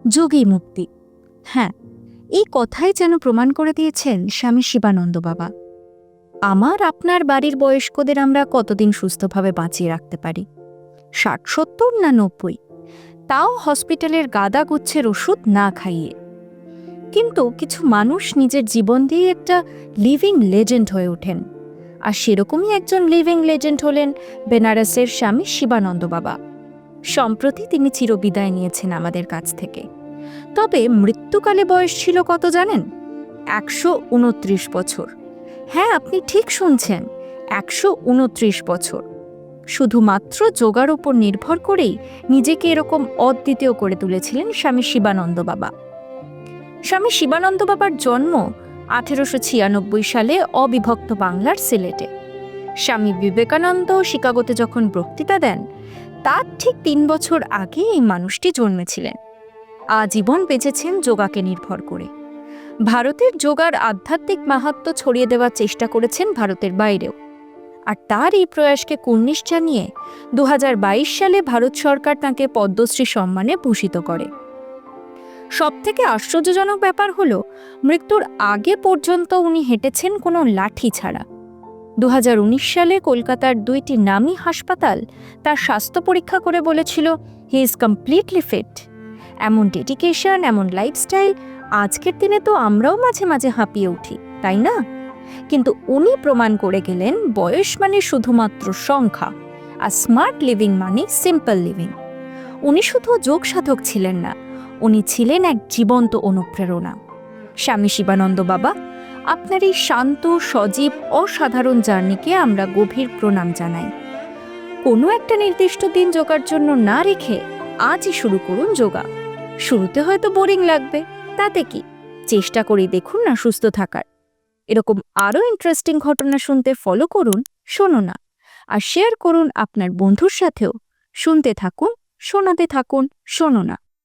যোগী মুক্তি। হ্যাঁ, এই কথাই যেন প্রমাণ করে দিয়েছেন স্বামী শিবানন্দ বাবা। আমার আপনার বাড়ির বয়স্কদের আমরা কতদিন সুস্থভাবে বাঁচিয়ে রাখতে পারি? 60-70 না 90? তাও হসপিটালের গাদা গুচ্ছের ওষুধ না খাইয়ে। কিন্তু কিছু মানুষ নিজের জীবন দিয়ে একটা লিভিং লেজেন্ড হয়ে ওঠেন, আর সেরকমই একজন লিভিং লেজেন্ড হলেন বেনারসের স্বামী শিবানন্দ বাবা। সম্প্রতি তিনি চিরবিদায় নিয়েছেন আমাদের কাছ থেকে। তবে মৃত্যুকালে বয়স ছিল কত জানেন? 129 বছর। হ্যাঁ, আপনি ঠিক শুনছেন, 129 বছর। শুধুমাত্র যোগার উপর নির্ভর করেই নিজেকে এরকম অদ্বিতীয় করে তুলেছিলেন স্বামী শিবানন্দ বাবা। স্বামী শিবানন্দ বাবার জন্ম 1896 সালে অবিভক্ত বাংলার সিলেটে। স্বামী বিবেকানন্দ শিকাগোতে যখন বক্তৃতা দেন, তার ঠিক 3 বছর আগে এই মানুষটি জন্মেছিলেন। আজীবন বেঁচেছেন যোগাকে নির্ভর করে। ভারতের যোগার আধ্যাত্মিক মাহাত্ম্য ছড়িয়ে দেওয়ার চেষ্টা করেছেন ভারতের বাইরেও। আর তার এই প্রয়াসকে কুর্নিশ জানিয়ে 2022 সালে ভারত সরকার তাঁকে পদ্মশ্রী সম্মানে ভূষিত করে। সবথেকে আশ্চর্যজনক ব্যাপার হলো, মৃত্যুর আগে পর্যন্ত উনি হেঁটেছেন কোনো লাঠি ছাড়া। 2019 সালে কলকাতার 2টি নামী হাসপাতাল তার স্বাস্থ্য পরীক্ষা করে বলেছিল হি ইজ কমপ্লিটলি ফিট। এমন ডেডিকেশন, এমন লাইফস্টাইল, আজকের দিনে তো আমরাও মাঝে মাঝে হাঁপিয়ে উঠি, তাই না? কিন্তু উনি প্রমাণ করে গেলেন বয়স মানে শুধুমাত্র সংখ্যা, আর স্মার্ট লিভিং মানে সিম্পল লিভিং। উনি শুধু যোগ সাধক ছিলেন না, উনি ছিলেন এক জীবন্ত অনুপ্রেরণা। স্বামী শিবানন্দ বাবা, আপনার এই শান্ত, সজীব, অসাধারণ জার্নিকে আমরা গভীর প্রণাম জানাই। কোনো একটা নির্দিষ্ট দিন যোগার জন্য না রেখে আজই শুরু করুন যোগা। শুরুতে হয়তো বোরিং লাগবে, তাতে কি, চেষ্টা করেই দেখুন না সুস্থ থাকার। এরকম আরও ইন্টারেস্টিং ঘটনা শুনতে ফলো করুন শোনো না, আর শেয়ার করুন আপনার বন্ধুর সাথেও। শুনতে থাকুন, শোনাতে থাকুন, শোনো না।